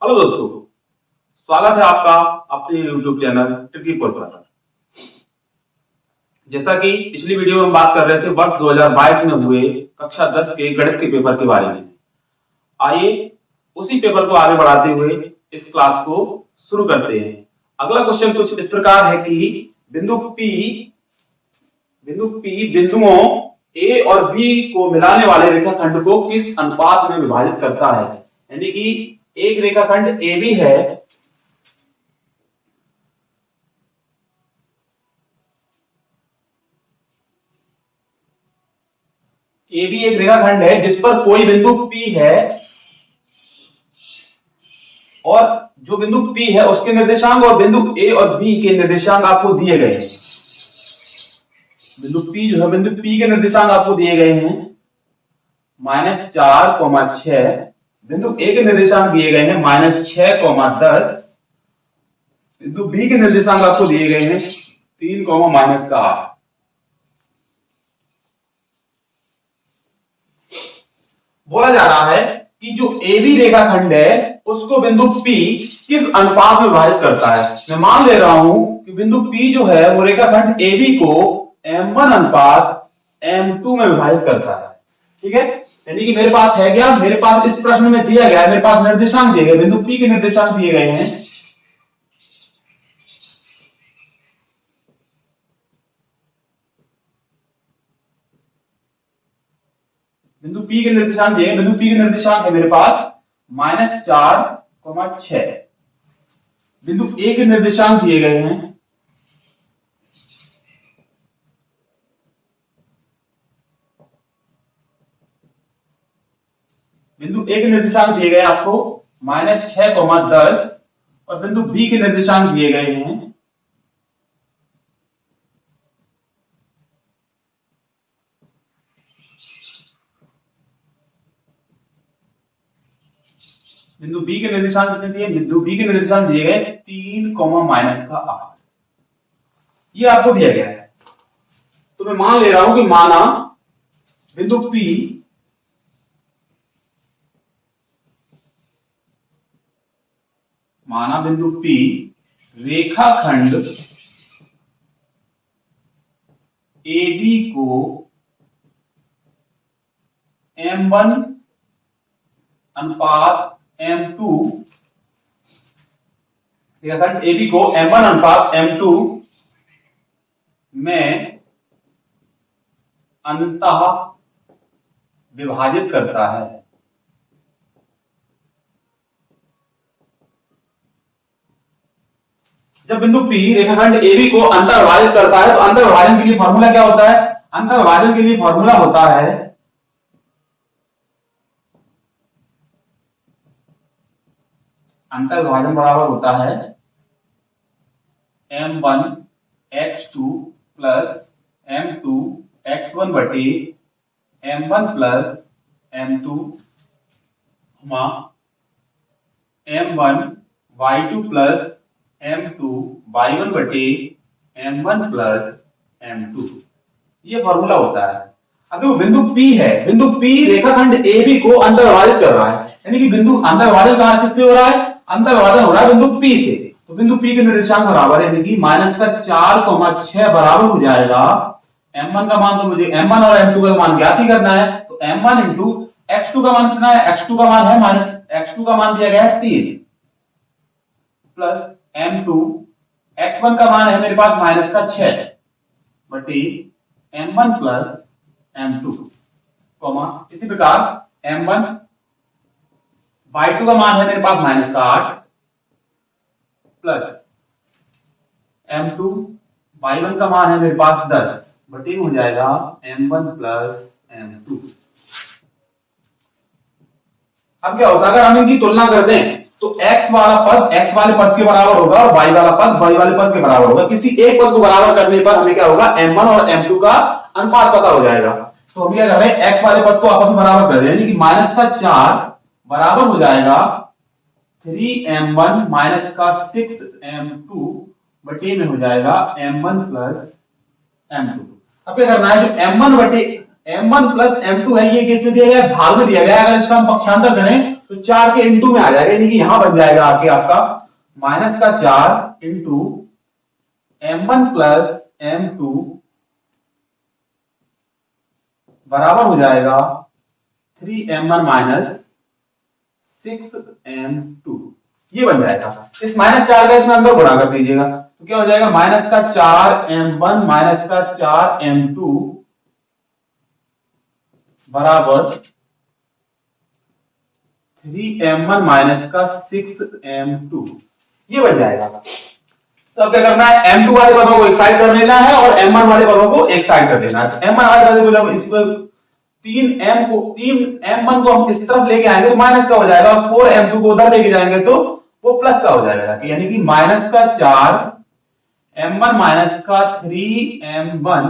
Hello दोस्तों, स्वागत है आपका अपने YouTube चैनल ट्रिकी पोल पर। जैसा कि पिछली वीडियो में हम बात कर रहे थे वर्ष 2022 में हुए कक्षा 10 के गणित के पेपर के बारे में। आइए उसी पेपर को आगे बढ़ाते हुए इस क्लास को शुरू करते हैं। अगला क्वेश्चन कुछ इस प्रकार है कि बिंदु P बिंदुओं A और B को मिलाने वाले रेखाखंड को किस अनुपात में विभाजित करता है। यानी कि एक रेखाखंड AB है, AB एक रेखाखंड है जिस पर कोई बिंदु P है और जो बिंदु P है उसके निर्देशांक और बिंदु A और B के निर्देशांक आपको दिए गए हैं। बिंदु P जो है, बिंदु P के निर्देशांक आपको दिए गए हैं -4,6। बिंदु A के निर्देशांक दिए गए हैं -6,10। बिंदु B के निर्देशांक आपको दिए गए हैं 3,-8। बोला जा रहा है कि जो AB रेखाखंड है उसको बिंदु P किस अनुपात में विभाजित करता है। मैं मान ले रहा हूं कि बिंदु P जो है वो रेखाखंड AB को M1 अनुपात M2 में विभाजित करता है। ठीक है, यानी कि मेरे पास है क्या, मेरे पास इस प्रश्न में दिया गया है, मेरे पास निर्देशांक दिए गए, बिंदु P के निर्देशांक दिए गए हैं। बिंदु P के निर्देशांक दिए, बिंदु P के निर्देशांक है मेरे पास -4,6। बिंदु A के निर्देशांक दिए गए हैं बिंदु A के निर्देशांक दिए गए आपको -6,10 और बिंदु B के निर्देशांक दिए गए हैं बिंदु B के निर्देशांक कितने दिए, बिंदु B के निर्देशांक दिए गए 3,-8। ये आपको दिया गया है। तो मैं मान ले रहा हूं कि माना बिंदु P रेखाखंड AB को M1 अनुपात M2 रेखाखंड AB को M1 अनुपात M2 में अंततः विभाजित करता है। जब बिंदु P रेखाखंड AB को अंतर विभाजित करता है तो अंतर विभाजन के लिए फॉर्मूला क्या होता है। अंतर विभाजन के लिए फॉर्मूला होता है अंतर विभाजन बराबर होता है M1 x2 plus M2 x1 बटे M1 plus M2 M1 y2 plus M2 y1 बटे M1 प्लस M2। ये फॉर्मूला होता है। अब जो बिंदु P है, बिंदु P रेखाखंड AB को अंतर विभाजित कर रहा है, यानी कि बिंदु अंतर विभाजन कहां किससे हो रहा है, अंतर विभाजन हो रहा है बिंदु P से। तो बिंदु P के निर्देशांक बराबर यानी कि -4,6 बराबर हो जाएगा M1 का मान, तो मुझे M1 और M2 का मान ज्ञात ही करना है। तो M1 इंटू x2 का मान कितना है, x2 का मान है x2 का मान दिया गया है 3 प्लस M2 x1 का मान है मेरे पास -6 बटे M1 प्लस M2 इसी प्रकार M1 y2 का मान है मेरे पास -8 प्लस M2 y1 का मान है मेरे पास 10 बटे हो जाएगा M1 प्लस M2। अब क्या होता है, अगर हम इनकी तुलना कर दें तो x वाला पद x वाले पद के बराबर होगा और y वाला पद y वाले पद के बराबर होगा। किसी एक पद को बराबर करने पर हमें क्या होगा, M1 और M2 का अनुपात पता हो जाएगा। तो हम क्या कर रहे हैं, x वाले पद को आपस में बराबर कर दें, यानी कि -4 बराबर हो जाएगा 3M1 -6M2 बटे में हो जाएगा M1 प्लस M2। अब क्या करना है, जो M1 बटे m1 प्लस m2 है, ये केस में दिया गया है, भाग में दिया गया है। अगर इसका हम पक्षांतर करें तो 4 के इंटू में आ जाएगा, यानी कि यहां बन जाएगा आके आपका माइनस का 4 इंटू m1 प्लस m2 बराबर हो जाएगा 3m1 माइनस 6m2, ये बन जाएगा। इस माइनस 4 का इसमें अंदर गुणा कर दीजिएगा तो क्या हो जाएगा, माइनस का 4m1 माइनस का 4m2 बराबर 3m1 माइनस का 6m2, ये बन जाएगा। तो अब क्या करना है, m2 वाले पदों को एक साइड कर लेना है और m1 वाले पदों को एक साइड कर देना है। m1 वाले पदों को जब इसको 3m1 को हम इस तरफ लेके आएंगे तो माइनस का हो जाएगा, और 4m2 को उधर लेके जाएंगे तो वो प्लस का हो जाएगा, यानी कि माइनस का 4m1 माइनस का 3m1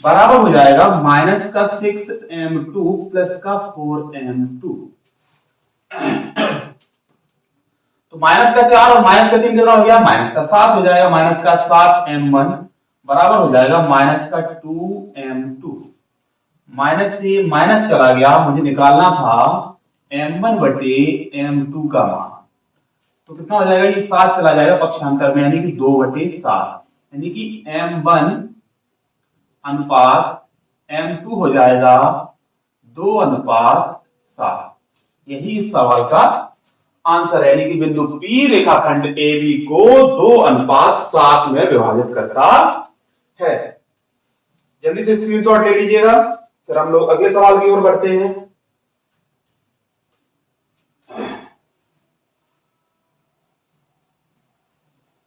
बराबर हो जाएगा माइनस का 6m2 प्लस का 4m2। तो माइनस का 4 और माइनस का 3 कितना हो गया, माइनस का 7 हो जाएगा। माइनस का 7m1 बराबर हो जाएगा माइनस का 2m2। माइनस से माइनस चला गया, मुझे निकालना था m1 बटे m2 का मान, तो कितना हो जाएगा, ये 7 चला जाएगा पक्षांतर में, यानी कि 2 बटे 7, यानी कि m1 अनुपात m2 हो जाएगा 2 अनुपात 7। यही इस सवाल का आंसर है, यानी कि बिंदु P रेखाखंड AB को 2 अनुपात 7 में विभाजित करता है। जल्दी से स्क्रीनशॉट ले लीजिएगा, फिर हम लोग अगले सवाल की ओर बढ़ते हैं।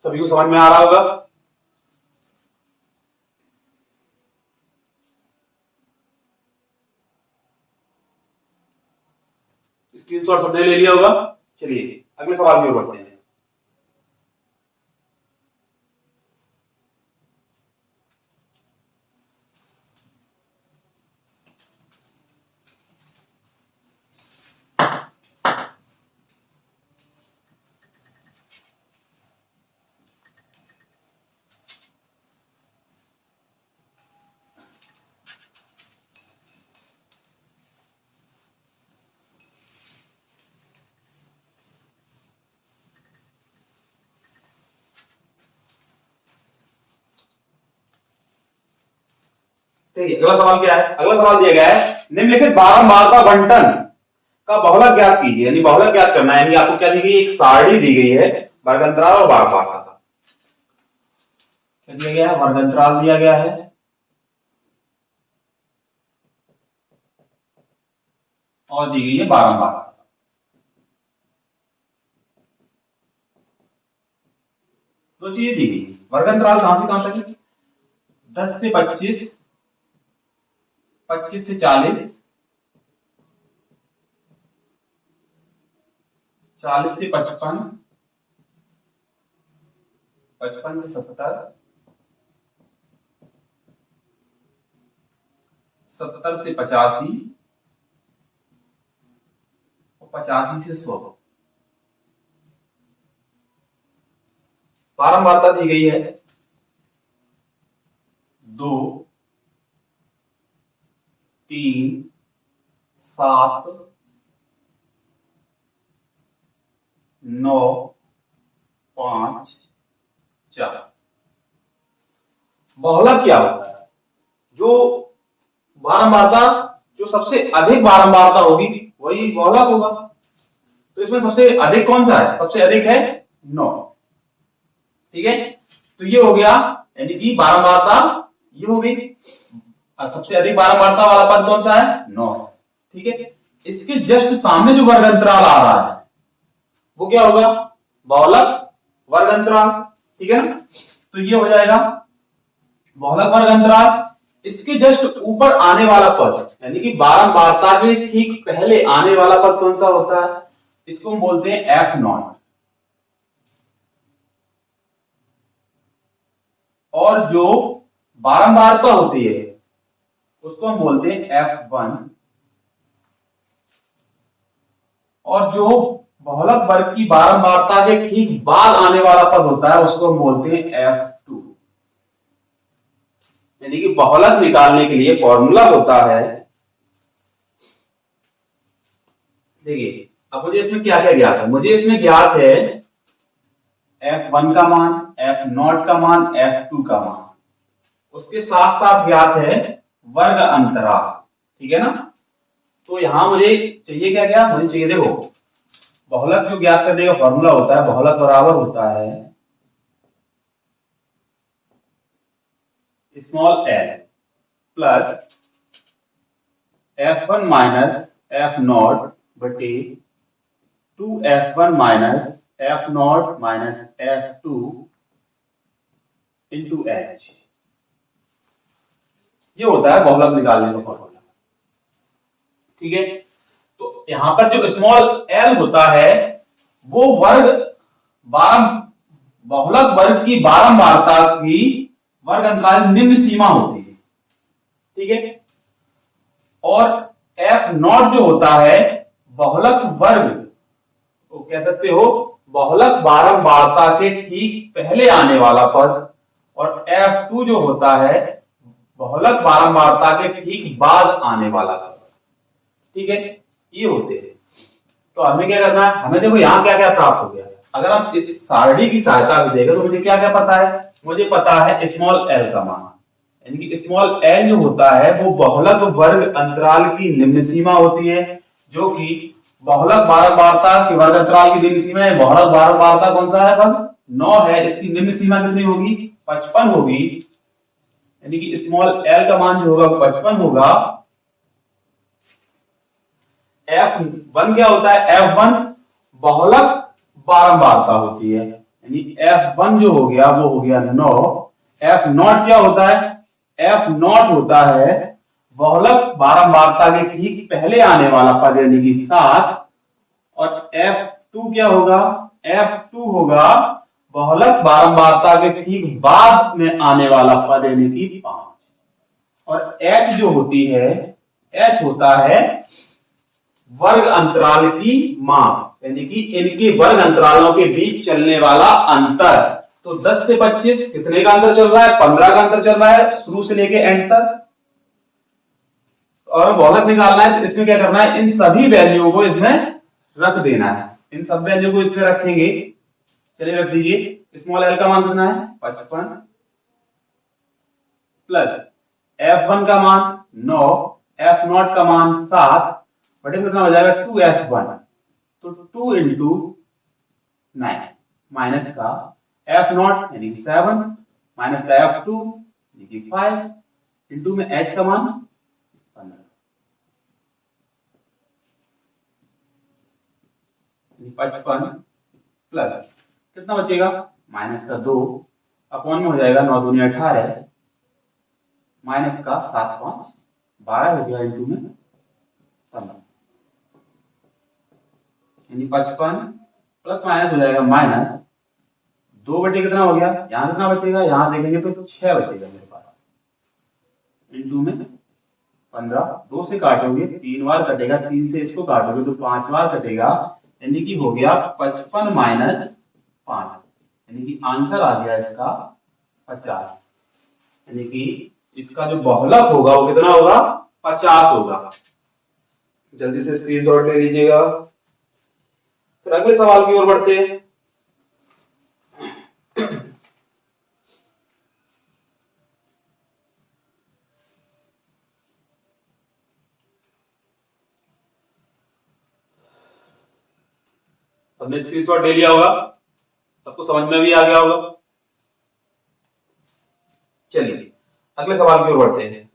सभी को समझ में आ रहा होगा। स्क्रीनशॉट सबने ले लिया होगा। चलिए अगले सवाल की ओर बढ़ते हैं। अगला सवाल क्या है, अगला सवाल दिया गया है निम्नलिखित बारंबारता बंटन का बहुलक ज्ञात कीजिए, यानी बहुलक ज्ञात करना है। यानी आपको क्या दी गई, एक सारणी दी गई है वर्गांतराल और बारंबारता का। क्या दिया गया है, वर्गांतराल दिया गया है और दी गई है बारंबारता। दो चीजें दी गई है। वर्गांतराल कहां से कहां तक है, 10 से 25, 25 से 40, 40 से 55, 55 से 70, 70 से 85 और 85 से 100। बारंबारता दी गई है 2, 3, 7, 9, 5, 4। बहुलक क्या होता है, जो बारंबारता, जो सबसे अधिक बारंबारता होगी वही बहुलक होगा। तो इसमें सबसे अधिक कौन सा है, सबसे अधिक है 9। ठीक है, तो ये हो गया, यानी कि बारंबारता ये हो गई, सबसे अधिक बारंबारता वाला पद कौन सा है, 9 है। ठीक है, इसके जस्ट सामने जो वर्गांतराल आ रहा है वो क्या होगा, बहुलक वर्गांतराल। ठीक है ना, तो ये हो जाएगा बहुलक वर्गांतराल। इसके जस्ट ऊपर आने वाला पद, यानी कि बारंबारता के ठीक पहले आने वाला पद कौन सा होता है, इसको हम बोलते हैं F0। और जो बारंबारता होती है उसको हम बोलते हैं F1। और जो बहुलक वर्ग की बारंबारता के ठीक बाद आने वाला पद होता है उसको हम बोलते हैं F2। यानी कि बहुलक निकालने के लिए फॉर्मूला होता है, देखिए अब मुझे इसमें क्या क्या ज्ञात है, मुझे इसमें ज्ञात है f1 का मान, f0 का मान, f2 का मान, उसके साथ साथ ज्ञात है वर्ग अंतराल, ठीक है ना। तो यहां मुझे चाहिए क्या क्या, मुझे चाहिए देखो बहुलक जो ज्ञात करने का फॉर्मूला होता है, बहुलक बराबर होता है small L plus f1 minus f0 बटे 2f1 minus f0 minus f2 into h। ये होता है बहुलक निकालने का फॉर्मूला, ठीक है। तो यहां पर जो स्मॉल एल होता है वो वर्ग बहुलक वर्ग की बारंबारता की वर्ग अंतराल निम्न सीमा होती है, ठीक है। और f0 जो होता है बहुलक वर्ग, तो कह सकते हो बहुलक बारंबारता के ठीक पहले आने वाला पद, और f2 जो होता है बहुलक बारंबारता के ठीक बाद आने वाला पद, ठीक है। ये होते हैं। तो हमें क्या करना है, हमें देखो यहां क्या क्या प्राप्त हो गया। अगर हम इस सारणी की सहायता से देखें तो मुझे क्या क्या पता है, मुझे पता है स्मॉल एल का मान, यानी कि स्मॉल एल जो होता है वो बहुलक वर्ग अंतराल की निम्न सीमा होती है, जो कि बहुलक बारंबारता के वर्ग अंतराल की निम्न सीमा है। बहुलक बारंबारता कौन सा है पद, 9 है, इसकी निम्न सीमा कितनी होगी, 55 होगी, यानी कि स्मॉल एल का मान जो होगा 55 होगा। F1 क्या होता है, F1 बहुलक बारंबारता होती है, यानी F1 जो हो गया वो हो गया 9। F0 क्या होता है, F0 होता है बहुलक बारंबारता के ठीक पहले आने वाला पद यानी कि 7। और F2 क्या होगा, F2 होगा बहुलक बारंबारता के ठीक बाद में आने वाला पद यानी कि 5। और H जो होती है, H होता है वर्ग अंतराल की माप, यानी कि इनके वर्ग अंतरालों के बीच चलने वाला अंतर। तो 10 से 25 कितने का अंतर चल रहा है, 15 का अंतर चल रहा है शुरू से लेके एंड तक। और बहुलक निकालना है तो इसमें क्या करना है, इन सभी वैल्यू को इसमें रख देना है, इन सब वैल्यू को इसमें रखेंगे। चलिए रख दीजिए। स्मॉल एल का मान कितना है 55 प्लस F1 का मान 9, F0 का मान 7 बटे कितना हो जाएगा 2F1, तो 2 इंटू 9 माइनस का F0 यानी कि 7 माइनस का F2 यानी कि 5 इंटू में H का मान 15, 55 प्लस कितना बचेगा माइनस का 2 अपॉन में हो जाएगा 9 दूनी 18 माइनस का 7 5 12 हो गया इंटू में 15, यानी 55 प्लस माइनस हो जाएगा माइनस 2 बटे कितना हो गया, यहां कितना बचेगा, यहां देखेंगे तो 6 बचेगा मेरे पास इंटू में 15, 2 से काटोगे 3 बार कटेगा, 3 से इसको काटोगे तो 5 बार कटेगा, यानी कि हो गया 55 माइनस 5, यानी कि आंसर आ गया इसका 50, यानी कि इसका जो बहुलक होगा वो कितना होगा 50 होगा। जल्दी से स्क्रीनशॉट ले लीजिएगा। फिर अगले सवाल की ओर बढ़ते हैं। सबने स्क्रीनशॉट ले लिया होगा, सबको समझ में भी आ गया होगा। चलिए अगले सवाल की ओर बढ़ते हैं।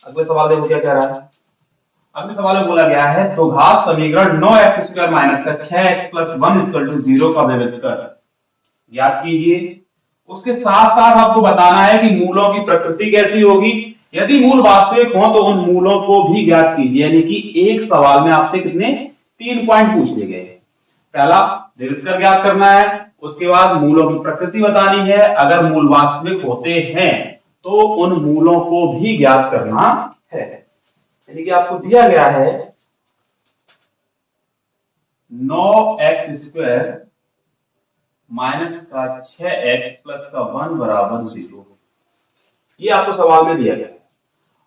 अगले सवाल देखो क्या कह रहा है। अगले सवाल में बोला गया है तो घात समीकरण 9x² माइनस का 6x प्लस 1 0 का विभक्त कर ज्ञात कीजिए। उसके साथ साथ आपको बताना है कि मूलों की प्रकृति कैसी होगी। यदि मूल वास्तविक हो तो उन मूलों को भी ज्ञात कीजिए, यानी कि एक सवाल में आपसे कितने 3 पॉइंट पूछ लिए गए। पहला विभक्त कर ज्ञात करना है, उसके बाद मूलों की प्रकृति बतानी है, अगर मूल वास्तविक होते हैं तो उन मूलों को भी ज्ञात करना है। यानी कि आपको दिया गया है 9x² माइनस का 6x प्लस का 1 बराबर 0। ये आपको सवाल में दिया गया है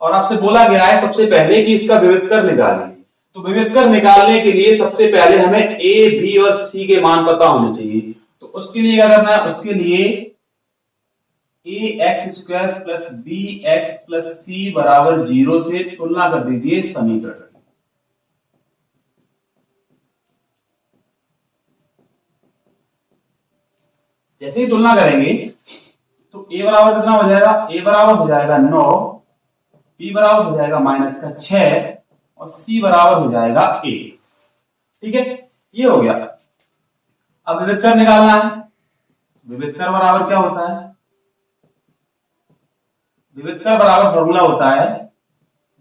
और आपसे बोला गया है सबसे पहले कि इसका विविधकर निकालिए। तो विविधकर निकालने के लिए सबसे पहले हमें ए, बी और सी के मान पता होने चाहिए। तो उसके लिए क्या करना है, उसके लिए A X square plus B X plus C बराबर 0 से तुलना कर दीजिए समीकरण। जैसे ही तुलना करेंगे तो ए बराबर कितना हो जाएगा, ए बराबर हो जाएगा 9, बी बराबर हो जाएगा -6 और सी बराबर हो जाएगा 1। ठीक है, ये हो गया। अब विविधकर निकालना है। विविधकर बराबर क्या होता है, विविधकर बराबर फॉर्मूला होता है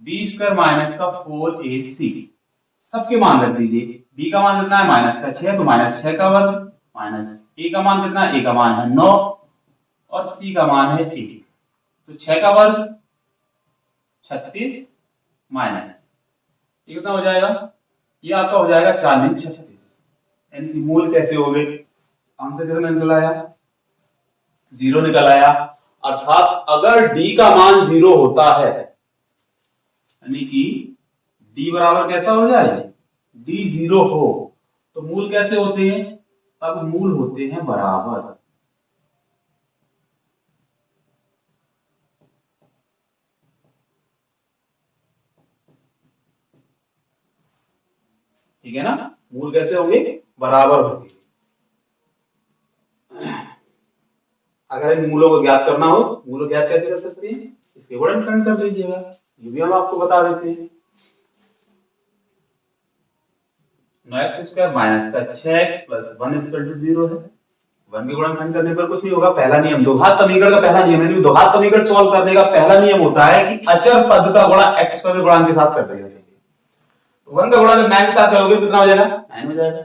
बी स्क्वायर माइनस का 4ac। सबके मान रख दीजिए। बी का मान कितना है -6, तो -6 का वर्ग, माइनस ए का मान कितना है, ए का मान है 9 और सी का मान है 1, तो 6 का वर्ग 36 माइनस ये कितना हो जाएगा, ये आपका हो जाएगा 4 × 36। यानी कि मूल कैसे हो गए, आंसर कितना निकल आया, 0 निकल आया। अर्थात अगर d का मान 0 होता है यानी कि d बराबर कैसा हो जाए, d 0 हो तो मूल कैसे होते हैं, तब मूल होते हैं बराबर। ठीक है ना, मूल कैसे होंगे, बराबर होंगे। अगर इन मूलों को ज्ञात करना हो, मूलों ज्ञात कैसे कर सकते हैं, इसके गुणनखंड कर लीजिएगा, ये भी हम आपको बता देते हैं। 9x² माइनस का 6x प्लस 1 0 है। 1 के गुणनखंड करने पर कुछ नहीं होगा, पहला नियम द्विघात समीकरण का पहला नियम है, द्विघात समीकरण सॉल्व करने का पहला नियम होता है कि अचर पद का गुणा x² के गुणांक के साथ कर देना चाहिए। तो 1 का गुणा जब 9 के साथ करोगे तो कितना हो जाएगा, 9 हो जाएगा।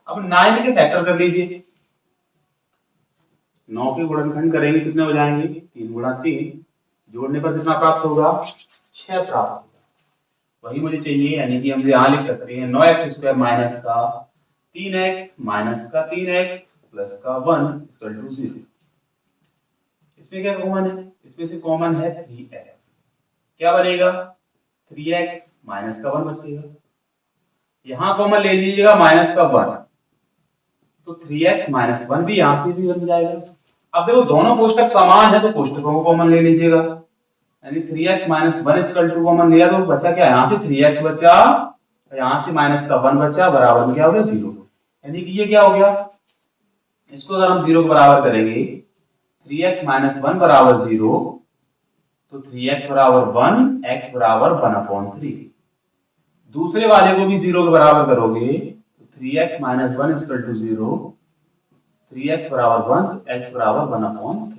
अब 9 के फैक्टर कर लीजिए, 9 के गुणनखंड करेंगे कितने हो जाएंगे, 3 × 3, जोड़ने पर कितना प्राप्त होगा, 6 प्राप्त होगा। वही मुझे चाहिए, यानी कि हम यहां लिख सकते हैं 9x² माइनस का 3x माइनस का 3x प्लस का 1 0। इसमें क्या कॉमन है, इसमें से कॉमन है 3x, क्या बनेगा 3x माइनस का 1 बचेगा। यहां कॉमन ले लीजिएगा माइनस का 1, तो 3x माइनस 1 भी यहां से भी बन जाएगा। अब देखो दोनों कोष्टक समान है तो कोष्टकों को कॉमन ले लीजिएगा, यानी 3x माइनस 1 कॉमन लिया तो बचा क्या, यहां से 3x बचा, यहां से माइनस का 1 बचा, बराबर में क्या हो गया 0। यानी कि ये क्या हो गया, इसको अगर हम 0 के बराबर करेंगे, 3x माइनस 1 बराबर 0, तो 3x बराबर 1, x बराबर 1/3। दूसरे वाले को भी 0 के बराबर करोगे तो 3x माइनस 1 0, 3x बराबर 1, x बराबर 1/3।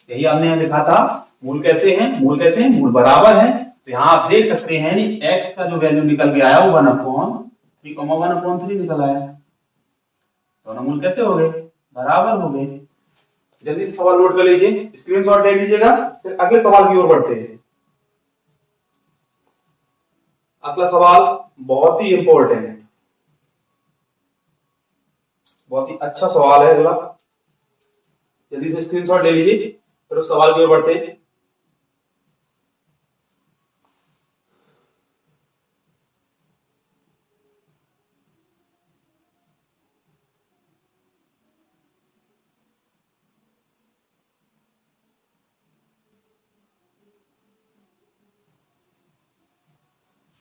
यही हमने लिखा था। मूल कैसे हैं, मूल कैसे हैं, मूल बराबर है। तो यहां आप देख सकते हैं x का जो वैल्यू निकल के आया वो 1/3, 1/3 निकल आया। दोनों मूल कैसे हो गए, बराबर हो गए। जल्दी से सवाल नोट कर लीजिए, स्क्रीनशॉट ले लीजिएगा, फिर अगले सवाल की ओर बढ़ते हैं। अगला सवाल बहुत ही इंपॉर्टेंट है, बहुत ही अच्छा सवाल है अगला। जल्दी से स्क्रीनशॉट ले लीजिए, फिर उस सवाल की ओर बढ़ते हैं।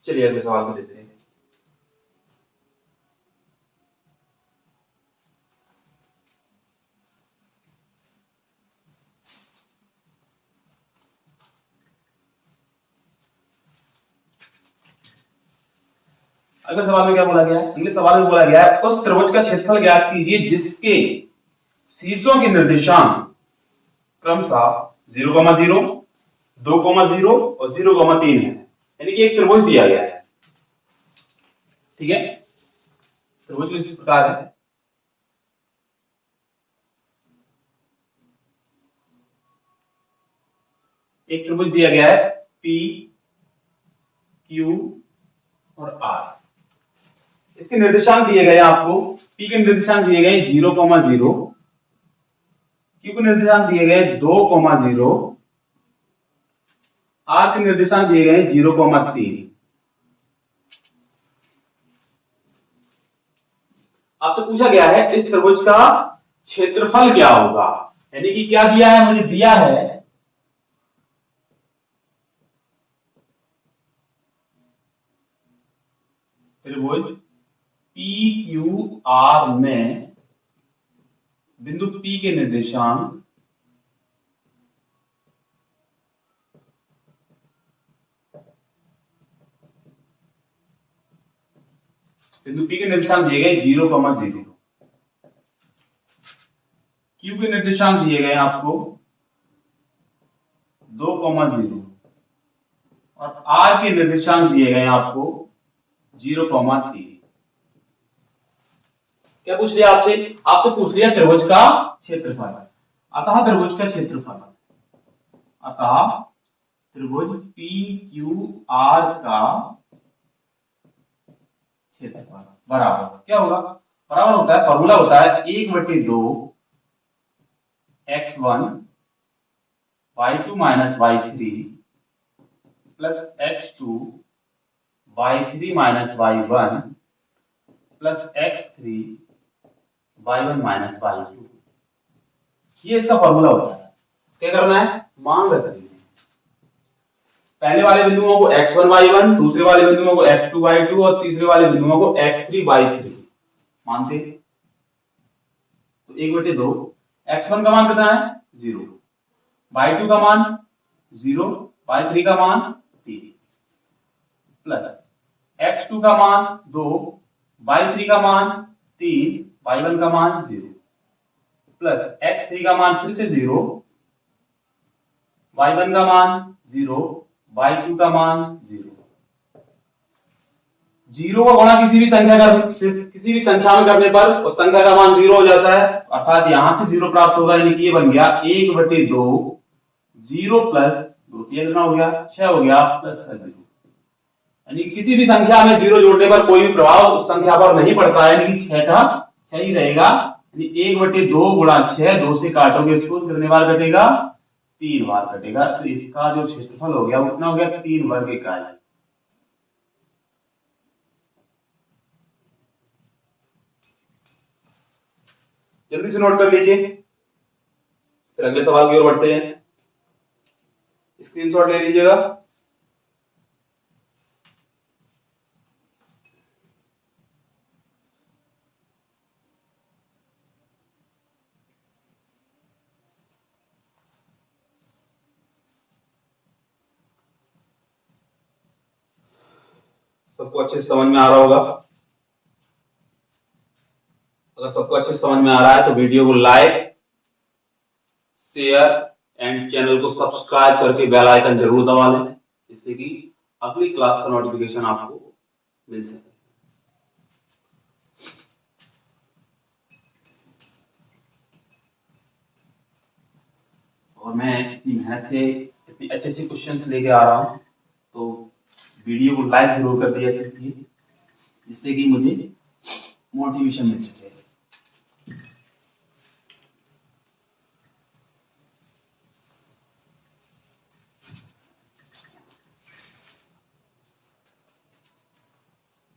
चलिए अगले सवाल को देखते हैं। अगले सवाल में क्या बोला गया है, अगले सवाल में बोला गया है उस त्रिभुज का क्षेत्रफल ज्ञात कीजिए जिसके शीर्षों के निर्देशांक क्रमशः 0,0, 2,0 और 0,3 है। यानी कि एक त्रिभुज दिया गया है, ठीक है, त्रिभुज इस प्रकार है। एक त्रिभुज दिया गया है P, Q और R। इसके निर्देशांक दिए गए आपको, P के निर्देशांक दिए गए 0,0, Q के निर्देशांक दिए गए 2,0 आर के निर्देशांक दिए गए 0,3। आपसे पूछा गया है इस त्रिभुज का क्षेत्रफल क्या होगा, यानी कि क्या दिया है, मुझे दिया है त्रिभुज पी क्यू आर में बिंदु P के निर्देशांक बिंदु P के निर्देशांक दिए गए 0,0, Q के निर्देशांक दिए गए आपको 2,0 और R के निर्देशांक दिए गए आपको 0,3। क्या पूछ लिया आपसे? आपसे पूछ लिया त्रिभुज का क्षेत्रफल। अतः त्रिभुज का क्षेत्रफल, अतः त्रिभुज पी क्यू आर का क्षेत्रफल बराबर क्या होगा? बराबर होता है, फॉर्मूला होता है 1/2 x1 y2 minus y3 plus x2 y3 minus y1 plus x3 y1 minus y2। ये इसका फॉर्मूला होता है। क्या करना है? मान रखनी है। पहले वाले बिंदुओं को x1 y1, दूसरे वाले बिंदुओं को x2 y2 और तीसरे वाले बिंदुओं को x3 y3 मानते। तो 1/2 x1 का मान कितना है? 0, y2 का मान 0, y3 का मान 3 प्लस x2 का मान 2, y3 का मान 3, y1 का मान 0 प्लस x3 का मान फिर से 0, y1 का मान 0, y2 का मान 0। 0 का गुणा किसी भी संख्या में करने पर उस संख्या का मान 0 हो जाता है, अर्थात यहां से 0 प्राप्त होगा, यानी कि ये बन गया 1/2 0 प्लस 2, कितना हो गया? 6 हो गया प्लस 0। यानी किसी भी संख्या में 0 जोड़ने पर कोई भी प्रभाव उस संख्या पर नहीं पड़ता है, यानी 6 का 6 ही रहेगा। यानी 1/2 गुणा 6, 2 से काटोगे इसको कितने बार कटेगा? 3 बार कटेगा। तो इसका जो क्षेत्रफल हो गया वो कितना हो गया? 3 वर्ग इकाई। जल्दी से नोट कर लीजिए, फिर अगले सवाल की ओर बढ़ते हैं। स्क्रीनशॉट ले लीजिएगा। सबको अच्छे से समझ में आ रहा होगा। अगर सबको अच्छे से समझ में आ रहा है तो वीडियो को लाइक, शेयर एंड चैनल को सब्सक्राइब करके बेल आइकन जरूर दबा लें, जिससे कि अगली क्लास का नोटिफिकेशन आपको मिल सके। और मैं इतनी मेहनत से इतनी अच्छे से क्वेश्चंस लेके आ रहा हूं, तो वीडियो को लाइक जरूर कर दिया कीजिए, जिससे कि मुझे मोटिवेशन मिल सके।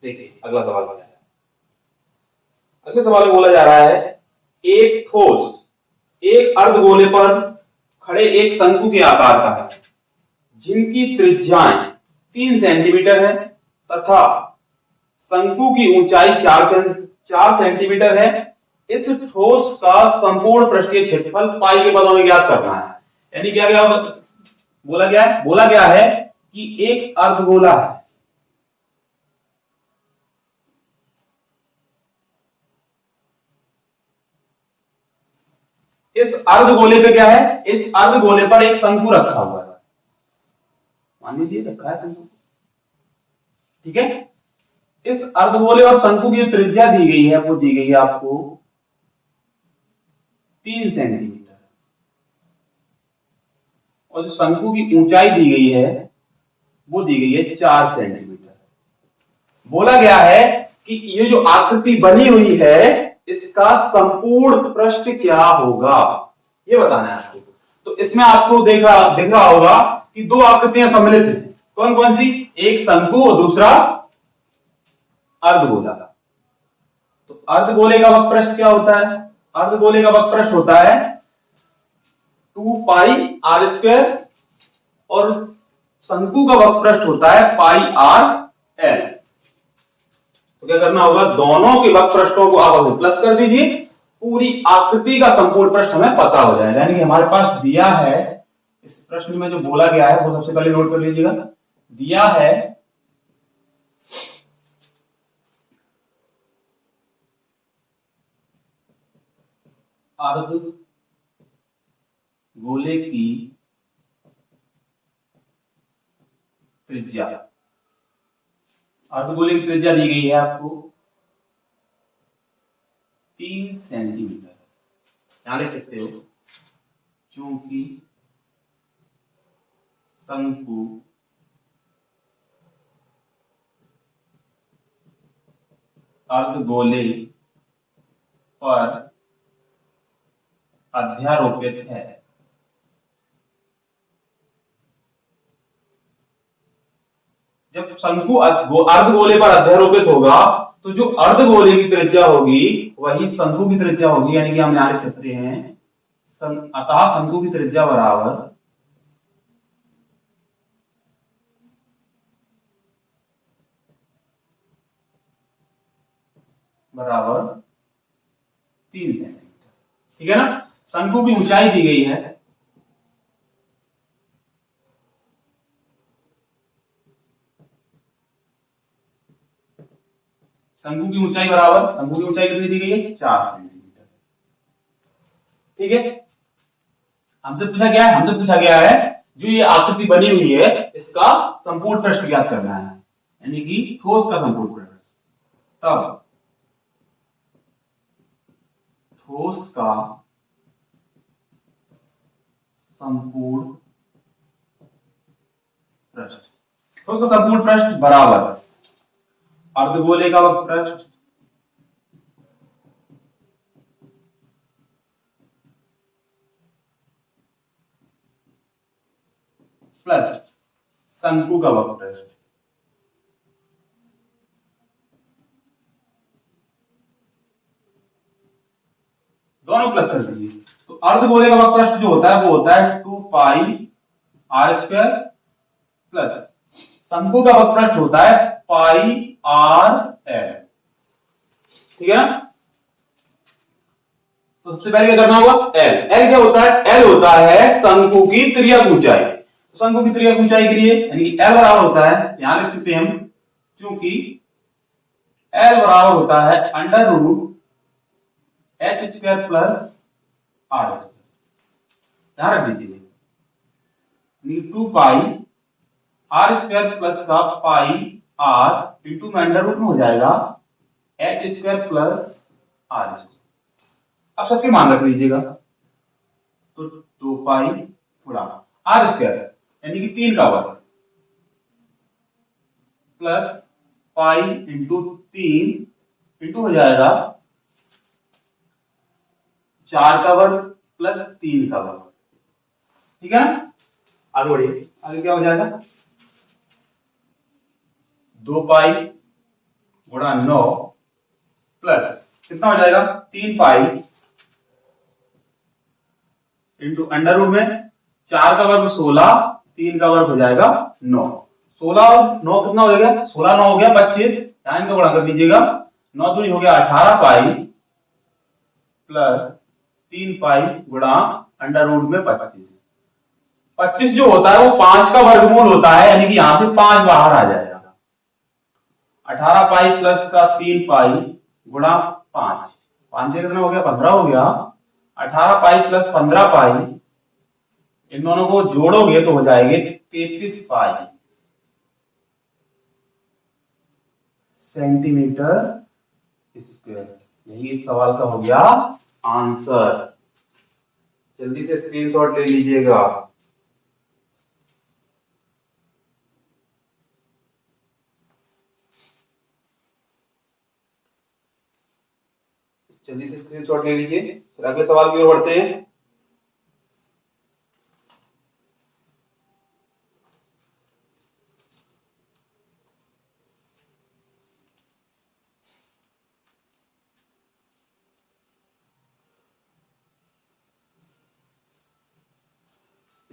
देखिए अगला सवाल क्या है। अगले सवाल में बोला जा रहा है एक ठोस एक अर्धगोले पर खड़े एक शंकु के आकार का है, जिनकी त्रिज्याएं 3 सेंटीमीटर है तथा शंकु की ऊंचाई 4 सेंटीमीटर है। इस ठोस का संपूर्ण पृष्ठीय क्षेत्रफल पाई के पदों में ज्ञात करना है। यानी क्या क्या बोला गया है? बोला गया है कि एक अर्धगोला है, इस अर्धगोले पे क्या है? इस अर्धगोले पर एक शंकु रखा हुआ है, मान लीजिए रखा है शंकु, ठीक है। इस अर्धगोले और शंकु की जो त्रिज्या दी गई है वो दी गई है आपको 3 सेंटीमीटर, और जो शंकु की ऊंचाई दी गई है वो दी गई है 4 सेंटीमीटर। बोला गया है कि ये जो आकृति बनी हुई है इसका संपूर्ण पृष्ठ क्या होगा, ये बताना है आपको। तो इसमें आपको दिख रहा होगा कि दो आकृतियां सम्मिलित हैं। कौन कौन सी? एक शंकु और दूसरा अर्धगोला। तो अर्धगोले का वक्रपृष्ठ क्या होता है? अर्धगोले का वक्रपृष्ठ होता है 2 पाई आर स्क्वायर और शंकु का वक्रपृष्ठ होता है पाई आर एल। तो क्या करना होगा? दोनों के वक्रपृष्ठों को आपस में प्लस कर दीजिए, पूरी आकृति का संपूर्ण पृष्ठ हमें पता हो जाएगा। यानी कि हमारे पास दिया है, इस प्रश्न में जो बोला गया है वो सबसे पहले नोट कर लीजिएगा। दिया है अर्धगोले की त्रिज्या, अर्धगोले की त्रिज्या दी गई है आपको 3 सेंटीमीटर। यहां लिख सकते हो चूंकि शंकु अर्धगोले पर अध्यारोपित है, जब शंकु अर्धगोले पर अध्यारोपित होगा तो जो अर्धगोले की त्रिज्या होगी वही शंकु की त्रिज्या होगी। यानी कि हम यहां लिख सकते हैं अतः शंकु की त्रिज्या बराबर 3 सेंटीमीटर। ठीक है ना? शंकु की ऊंचाई दी गई है शंकु की ऊंचाई कितनी दी गई है? 4 सेंटीमीटर। ठीक है? हमसे पूछा गया है जो ये आकृति बनी हुई है इसका संपूर्ण पृष्ठ ज्ञात करना है, यानी कि ठोस का संपूर्ण पृष्ठ। तब ठोस का संपूर्ण पृष्ठ बराबर अर्धगोले का वक्रपृष्ठ प्लस शंकु का वक्रपृष्ठ। दोनों प्लस कर दीजिए। तो अर्धगोले का वक्रपृष्ठ जो होता है वो होता है 2 पाई आर स्क्वायर प्लस शंकु का वक्रपृष्ठ होता है पाई आर एल। ठीक है ना? तो सबसे पहले क्या करना होगा? एल क्या होता है? एल होता है शंकु की तिर्यक ऊंचाई। तो शंकु की तिर्यक ऊंचाई के लिए यानी कि एल बराबर होता है, यहां लिख सकते हैं हम, क्योंकि एल बराबर होता है under root H square plus R square. ध्यान रख दीजिए 2 पाई आर स्क्वायर प्लस का पाई आर इंटू में अंडर रूट में हो जाएगा H square plus R square. अब सबके मान रख लीजिएगा। तो 2 पाई गुणा आर स्क्वायर यानी कि 3 का वर्ग प्लस पाई इंटू 3 इंटू हो जाएगा 4 का वर्ग प्लस 3 का वर्ग। ठीक है ना? आगे बढ़िए, आगे क्या हो जाएगा? 2 पाई गुणा 9 प्लस कितना हो जाएगा? 3 पाई इंटू अंडर रूट में 4 का वर्ग 16, 3 का वर्ग हो जाएगा 9। 16 और 9 कितना हो गया? 16 9 हो गया 25, टाइम का गुणा कर दीजिएगा। 9 दूनी हो गया 18 पाई प्लस 3 पाई गुणा अंडर रूट में 25। 25 जो होता है वो 5 का वर्गमूल होता है, यानी कि यहां से 5 बाहर आ जाएगा। 18 पाई प्लस का 3 पाई गुणा 5, 5 कितना हो गया? 15 हो गया। 18 पाई प्लस 15 पाई, इन दोनों को जोड़ोगे तो हो जाएंगे 33 पाई सेंटीमीटर स्क्वायर। यही इस सवाल का हो गया आंसर। जल्दी से स्क्रीनशॉट ले लीजिएगा। जल्दी से स्क्रीनशॉट ले लीजिए, फिर अगले सवाल की ओर बढ़ते हैं।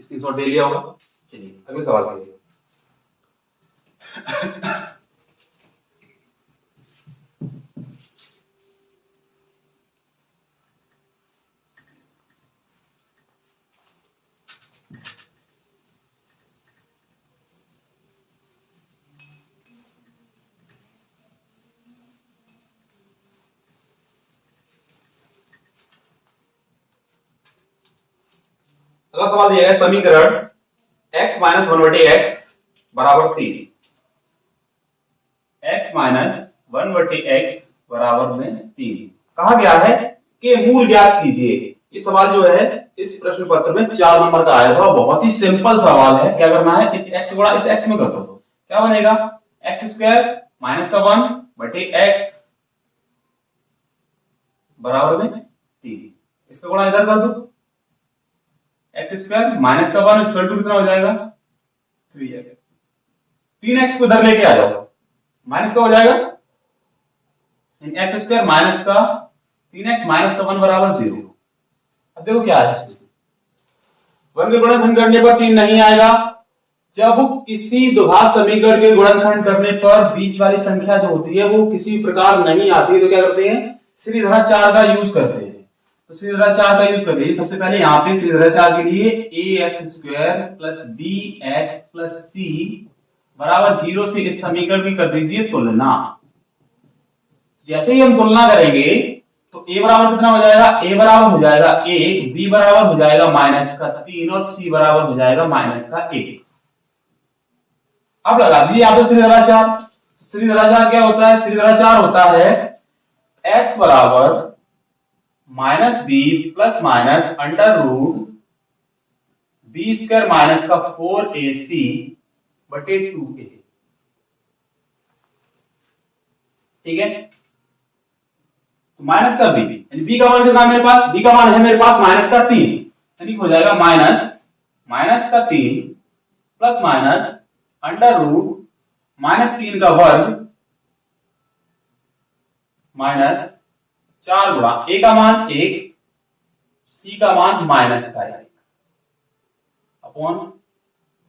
स्क्रीनशॉट ले लिया होगा। चलिए अगले सवाल के लिए। अगला सवाल दिया है समीकरण x माइनस 1/x बराबर 3। x माइनस 1/x बराबर में 3 कहा गया है कि मूल ज्ञात कीजिए। ये सवाल जो है इस प्रश्न पत्र में 4 नंबर का आया था। बहुत ही सिंपल सवाल है। क्या करना है, इस x गुणा इस x में कर दो। क्या बनेगा, एक्स स्क्वायर माइनस का 1/x बराबर में 3। इसका गुणा इधर कर दो, एक्स स्क्वायर माइनस का 1 स्क्वायर टू कितना हो जाएगा 3x। 3x को इधर लेके आ जाओ, माइनस का हो जाएगा एक्स स्क्वायर माइनस का 3x माइनस का 1 बराबर 0। अब देखो क्या है, 1 के गुणनखंड करने पर 3 नहीं आएगा। जब किसी द्विघात समीकरण के गुणनखंड करने पर बीच वाली संख्या जो होती है वो किसी प्रकार नहीं आती है तो क्या करते हैं, श्रीधराचार्य का यूज करते हैं। तो श्रीधराचार्य का यूज करते हैं। सबसे पहले यहाँ पे श्रीधराचार्य के लिए ax square plus bx plus c बराबर 0 से इस समीकरण की कर दीजिए तुलना। जैसे ही हम तुलना करेंगे तो a बराबर कितना हो जाएगा, a बराबर हो जाएगा 1, b बराबर हो जाएगा माइनस का 3 और c बराबर हो जाएगा माइनस का 1। अब लगा दीजिए यहाँ पे श्रीधराचार्य। श्रीधराचार्य क्या होता है, श्रीधराचार्य होता है x बराबर minus B plus minus under root B square minus का 4ac बटे 2a। ठीक है, माइनस का बी यानी बी का मान कितना मेरे पास, बी का मान है मेरे पास माइनस का 3 यानी हो जाएगा माइनस का 3 प्लस माइनस अंडर रूट -3 का वर्ग माइनस 4 गुणा a का मान 1 c का मान माइनस का 1 अपॉन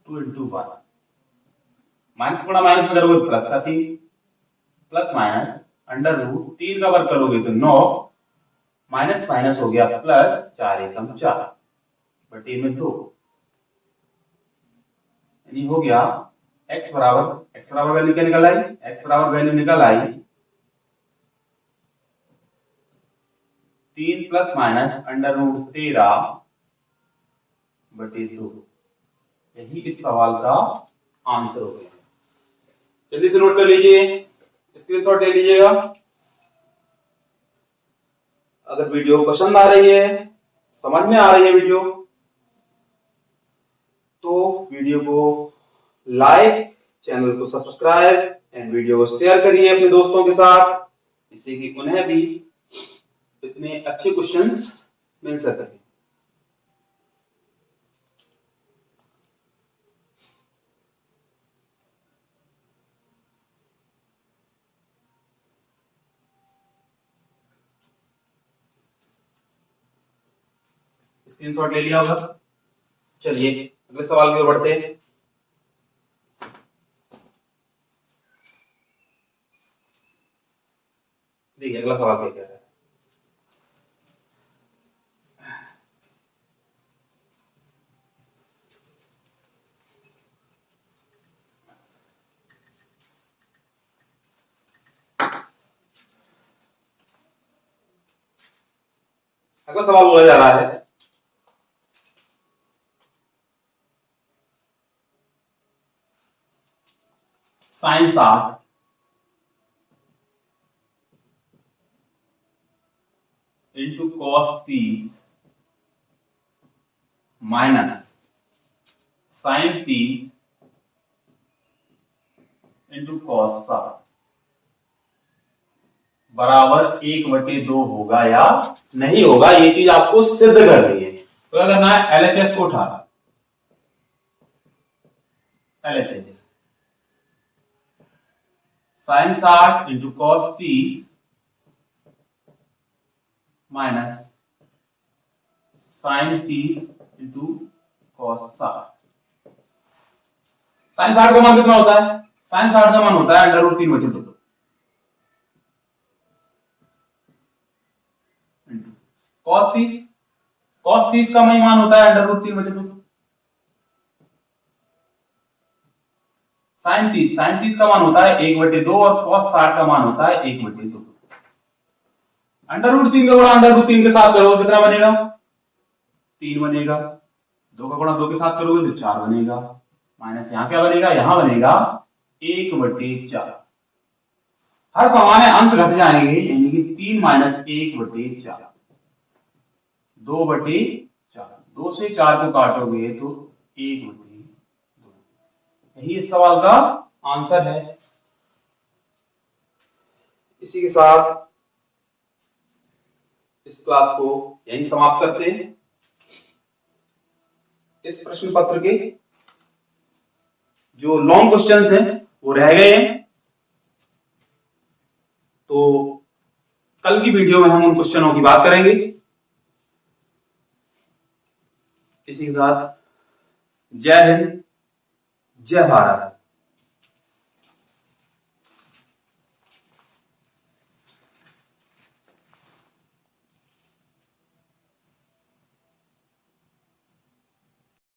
2 इंटू 1। माइनस गुणा माइनस में करोगे प्लस का 3 प्लस माइनस अंडर रूट 3 का वर्ग करोगे तो 9 माइनस माइनस हो गया प्लस 4 एकम 4 बटे में 2 यानी हो गया x बराबर वैल्यू क्या निकल आई, x बराबर वैल्यू निकल आई 3 प्लस माइनस अंडर रूट 13 बटे 2। यही इस सवाल का आंसर हो गया। जल्दी से नोट कर लीजिए, स्क्रीनशॉट ले लीजिएगा। अगर वीडियो पसंद आ रही है, समझ में आ रही है वीडियो, तो वीडियो को लाइक, चैनल को सब्सक्राइब एंड वीडियो को शेयर करिए अपने दोस्तों के साथ, जिससे कि उन्हें भी इतने अच्छे क्वेश्चंस मिल सके। स्क्रीनशॉट ले लिया होगा। चलिए अगले सवाल की ओर बढ़ते हैं। देखिए अगला सवाल क्या कह रहा है। अगला सवाल बोला जा रहा है sine 8 into cos 30 minus sine 30 into cos 60 बराबर 1/2 होगा या नहीं होगा, ये चीज आपको सिद्ध करनी है। तो क्या करना है, एलएचएस को उठाना, LHS sine 60 into cos 30 minus sine 30 into cos 60। sin 60 का मान कितना होता है? sin 60 का मान होता है √3/2 cos 30 का मान होता है √3/2। sin 30 का मान होता है 1/2 और cos 60 का मान होता है 1/2। √3 का गुणा √3 के साथ करोगे कितना बनेगा? 3 बनेगा। 2 का गुणा 2 के साथ करोगे तो 4 बनेगा। माइनस यहां क्या बनेगा? यहां बनेगा 1/4। हर सामान्य अंश घट जाएंगे, यानी कि 3 - 1/4 2/4। 2 से 4 को काटोगे तो 1/2। यही इस सवाल का आंसर है। इसी के साथ इस क्लास को यहीं समाप्त करते हैं। इस प्रश्न पत्र के जो लॉन्ग क्वेश्चंस हैं वो रह गए हैं, तो कल की वीडियो में हम उन क्वेश्चनों की बात करेंगे। इसी के साथ जय हिंद, जय भारत।